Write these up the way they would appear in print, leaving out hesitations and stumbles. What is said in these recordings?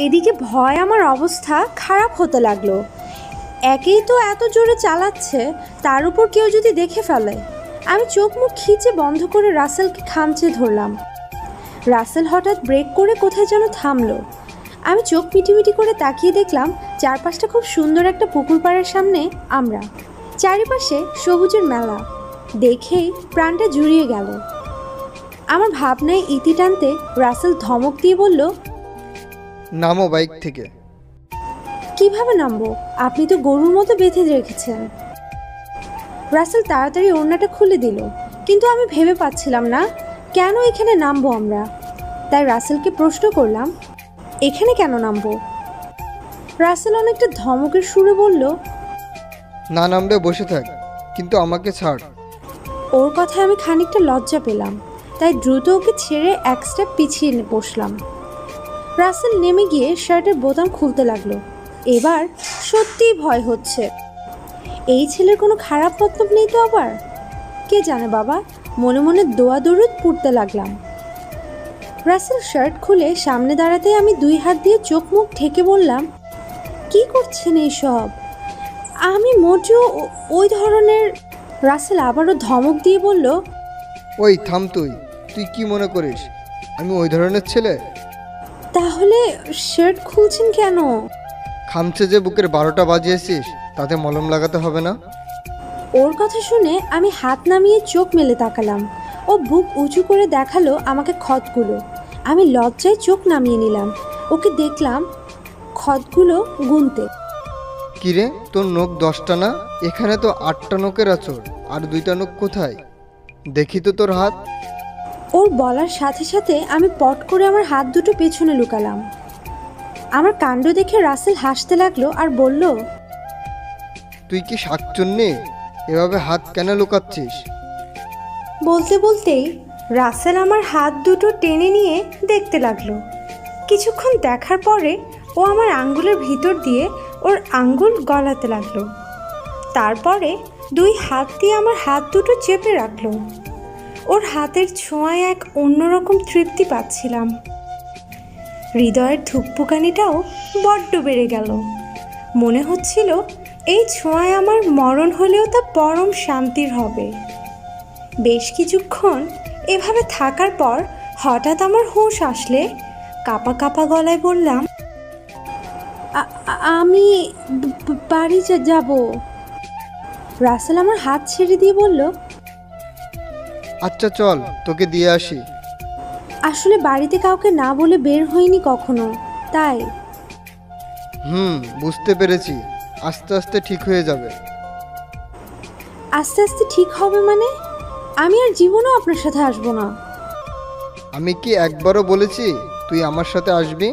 এদিকে ভয় আমার অবস্থা খারাপ হতে লাগলো। একেই তো এত জোরে চালাচ্ছে, তার উপর কেউ যদি দেখে ফেলে। আমি চোখ মুখ খিচে বন্ধ করে রাসেলকে খামচে ধরলাম। রাসেল হঠাৎ ব্রেক করে কোথায় যেন থামলো। আমি চোখ মিটিমিটি করে তাকিয়ে দেখলাম চারপাশটা খুব সুন্দর একটা পুকুর পাড়ের সামনে আমরা, চারিপাশে সবুজের মেলা। দেখেই প্রাণটা জুড়িয়ে গেল। আমার ভাবনায় ইতি টানতে রাসেল ধমক দিয়ে বলল, নামো বাইক থেকে। কিভাবে নামবো? আপনি তো গরুর মতো বেঁধে রেখেছেন। রাসেল তাড়াতাড়ি ওড়নাটা খুলে দিল, কিন্তু আমি ভেবে পাচ্ছিলাম না কেন এখানে নামবো আমরা। তাই রাসেলকে প্রশ্ন করলাম, এখানে কেন নামবো? রাসেল অনেকটা ধমকের সুরে বলল, না নামলে বসে থাক, কিন্তু আমাকে ছাড়। ওর কথায় আমি খানিকটা লজ্জা পেলাম, তাই দ্রুত ওকে ছেড়ে এক স্টেপ পিছিয়ে বসলাম। রাসেল নেমে গিয়ে শার্টের বোতাম খুলতে লাগলো। এবার সত্যিই ভয় হচ্ছে। এই ছেলের কোনো খারাপ মতলব নেই তো আবার? কে জানে বাবা, মনে মনে দোয়া দরুদ পড়তে লাগলাম। রাসেল শার্ট খুলে সামনে দাঁড়াতেই আমি দুই হাত দিয়ে চোখ মুখ ঢেকে বললাম, কি করছেন এইসব? আমি মোটেও ওই ধরনের। রাসেল আবারও ধমক দিয়ে বলল, ওই থাম, তুই তুই কি মনে করিস আমি ওই ধরনের ছেলে? তাহলে শার্ট খুলছেন কেন? খামচে যে বুকের 12টা বাজিয়েছিস, তাতে মলম লাগাতে হবে না? ওর কথা শুনে আমি হাত নামিয়ে চোখ মেলে তাকালাম। ও বুক উঁচু করে দেখালো আমাকে ক্ষতগুলো। আমি লজ্জায় চোখ নামিয়ে নিলাম। ওকে দেখলাম ক্ষতগুলো গুনতে। কিরে, তোর নখ 10টা না? এখানে তো 8টা নখের আঁচড়, আর 2টা নখ কোথায়? দেখি তো তোর হাত। ওর বলার সাথে সাথে আমি পট করে আমার হাত দুটো পেছনে লুকালাম। আমার কাণ্ড দেখে রাসেল হাসতে লাগলো আর বলল, তুই কি শাকচুন্নি? এভাবে হাত কেন লুকাচ্ছিস? বলতে বলতেই রাসেল আমার হাত দুটো টেনে নিয়ে দেখতে লাগলো। কিছুক্ষণ দেখার পরে ও আমার আঙ্গুলের ভিতর দিয়ে ওর আঙ্গুল গলাতে লাগলো। তারপরে দুই হাত দিয়ে আমার হাত দুটো চেপে রাখলো। ওর হাতের ছোঁয়ায় এক অন্যরকম তৃপ্তি পাচ্ছিলাম। হৃদয়ের ধুকপুকানিটাও বড্ড বেড়ে গেল। মনে হচ্ছিল এই ছোঁয়ায় আমার মরণ হলেও তা পরম শান্তির হবে। বেশ কিছুক্ষণ এভাবে থাকার পর হঠাৎ আমার হুঁশ আসলে কাঁপা কাঁপা গলায় বললাম, আমি বাড়ি যাব। রাসেল আমার হাত ছেড়ে দিয়ে বলল, আচ্ছা চল, তোকে দিয়ে আসি। আসলে বাড়িতে কাউকে না বলে বের হইনি কখনো, তাই। বুঝতে পেরেছি। আস্তে আস্তে ঠিক হয়ে যাবে। আস্তে আস্তে ঠিক হবে মানে? আমি আর জীবনেও আপনার সাথে আসবো না। আমি কি একবারও বলেছি তুই আমার সাথে আসবি?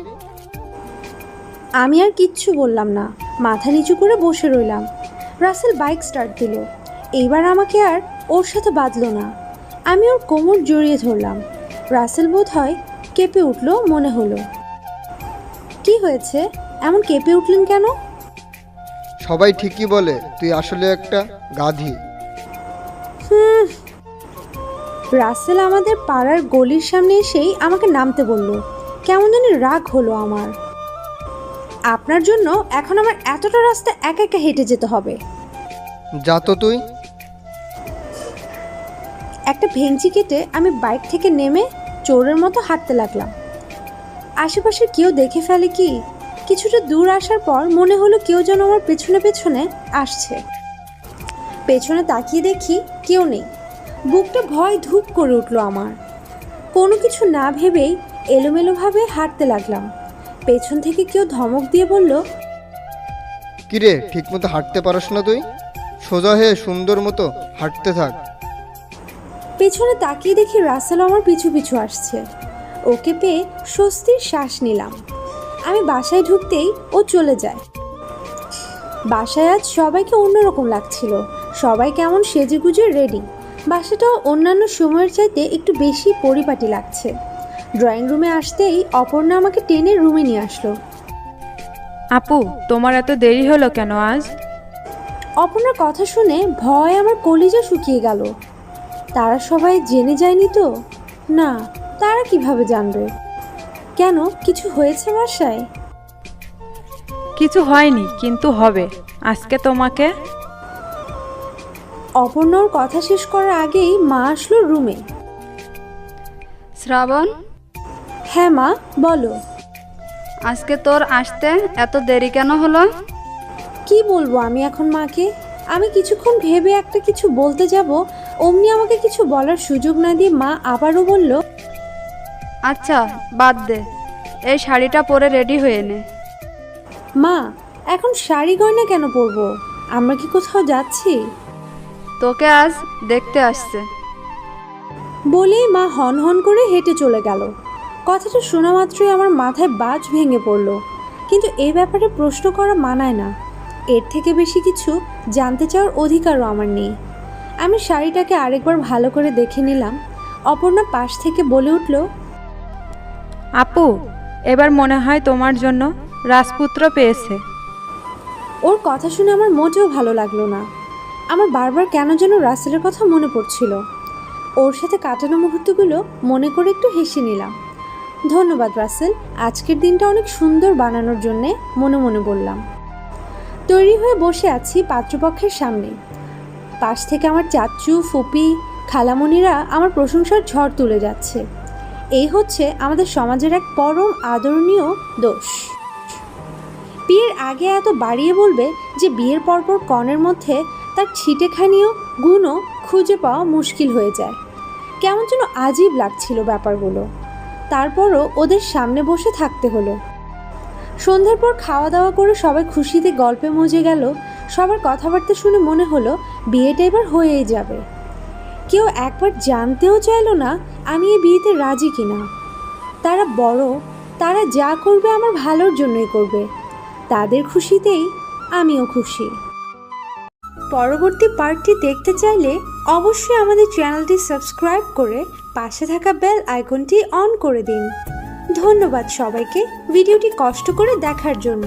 আমি আর কিচ্ছু বললাম না, মাথা নিচু করে বসে রইলাম। রাসেল বাইক স্টার্ট দিল। এইবার আমাকে আর ওর সাথে বাঁধলো না। আমি ওর কোমর জড়িয়ে ধরলাম। রাসেল বোধ হয় কেঁপে উঠল মনে হলো। কি হয়েছে, এমন কেঁপে উঠলেন কেন? সবাই ঠিকই বলে তুই আসলে একটা গাধি। রাসেল আমাদের পাড়ার গলির সামনে এসেই আমাকে নামতে বলল। কেমন জানি রাগ হলো আমার। আপনার জন্য এখন আমার এতটা রাস্তা একা একা হেঁটে যেতে হবে। যা তো তুই। একটা ভেঙচি কেটে আমি বাইক থেকে নেমে চোরের মতো হাঁটতে লাগলাম। আশেপাশে কেউ দেখে ফেলে কি? কিছুটা দূর আসার পর মনে হলো কেউ যেন আমার পেছনে পেছনে আসছে। পেছনে তাকিয়ে দেখি কেউ নেই। বুকটা ভয় ধুপ করে উঠলো আমার। কোনো কিছু না ভেবেই এলোমেলোভাবে হাঁটতে লাগলাম। পেছন থেকে কেউ ধমক দিয়ে বলল, কিরে, ঠিক মতো হাঁটতে পারস না তুই? সোজা হয়ে সুন্দর মতো হাঁটতে থাক। পেছনে তাকিয়ে দেখি রাসেল আমার পিছু পিছু আসছে। ওকে পেয়ে স্বস্তির শ্বাস নিলাম। আমি বাসায় ঢুকতেই ও চলে যায়। বাসায় আজ সবাইকে অন্যরকম লাগছিল। সবাই কেমন সেজেগুজে রেডি। বাসাটাও অন্যান্য সময়ের চাইতে একটু বেশি পরিপাটি লাগছে। ড্রয়িং রুমে আসতেই অপর্ণা আমাকে টেনে রুমে নিয়ে আসলো। আপু, তোমার এত দেরি হলো কেন আজ? অপর্ণার কথা শুনে ভয় আমার কলিজা শুকিয়ে গেল। তারা সবাই জেনে যায়নি তো? না, তারা কিভাবে জানবে? কেন, কিছু হয়েছে বাসায়? কিছু হয়নি, কিন্তু হবে। আজকে তোমাকে অপর্ণার কথা শেষ করার আগেই মা আসলো রুমে। শ্রাবণ, হ্যাঁ মা, বলো। আজকে তোর আসতে এত দেরি কেন হলো? কি বলবো আমি এখন মাকে? আমি কিছুক্ষণ ভেবে একটা কিছু বলতে যাব, অমনি আমাকে কিছু বলার সুযোগ না দিয়ে মা আবারও বলল, আচ্ছা বাদ দে, এই শাড়িটা পরে রেডি হয়ে নে। মা এখন শাড়ি গয়না কেন পরবো? আমরা কি কোথাও যাচ্ছি? তোকে আজ দেখতে আসছে। বলেই মা হন হন করে হেঁটে চলে গেল। কথাটা শোনা মাত্রই আমার মাথায় বাজ ভেঙে পড়ল। কিন্তু এই ব্যাপারে প্রশ্ন করা মানায় না। এর থেকে বেশি কিছু জানতে চাওয়ার অধিকারও আমার নেই। আমি শাড়িটাকে আরেকবার ভালো করে দেখে নিলাম। অপর্ণা পাশ থেকে বলে উঠল, আপু, এবার মনে হয় তোমার জন্য রাজপুত্র পেয়েছে। ওর কথা শুনে আমার মোটেও ভালো লাগলো না। আমার বারবার কেন যেন রাসেলের কথা মনে পড়ছিল। ওর সাথে কাটানো মুহূর্তগুলো মনে করে একটু হেসে নিলাম। ধন্যবাদ রাসেল, আজকের দিনটা অনেক সুন্দর বানানোর জন্যে মনে মনে বললাম। তৈরি হয়ে বসে আছি পাত্রপক্ষের সামনে। পাশ থেকে আমার চাচু, ফুপি, খালামণিরা আমার প্রশংসার ঝড় তুলে যাচ্ছে। এই হচ্ছে আমাদের সমাজের এক পরম আদরণীয় দোষ। বিয়ের আগে এত বাড়িয়ে বলবে যে বিয়ের পরপর কনের মধ্যে তার ছিটেখানিও গুণও খুঁজে পাওয়া মুশকিল হয়ে যায়। কেমন যেন আজীব লাগছিল ব্যাপারগুলো। তারপরও ওদের সামনে বসে থাকতে হলো। সন্ধ্যার পর খাওয়া দাওয়া করে সবাই খুশিতে গল্পে মজে গেল। সবার কথাবার্তা শুনে মনে হলো বিয়েটা এবার হয়েই যাবে। কেউ একবার জানতেও চাইলো না আমি এই বিয়েতে রাজি কিনা। তারা বড়, তারা যা করবে আমার ভালোর জন্যই করবে। তাদের খুশিতেই আমিও খুশি। পরবর্তী পার্টটি দেখতে চাইলে অবশ্যই আমাদের চ্যানেলটি সাবস্ক্রাইব করে পাশে থাকা বেল আইকনটি অন করে দিন। ধন্যবাদ সবাইকে ভিডিওটি কষ্ট করে দেখার জন্য।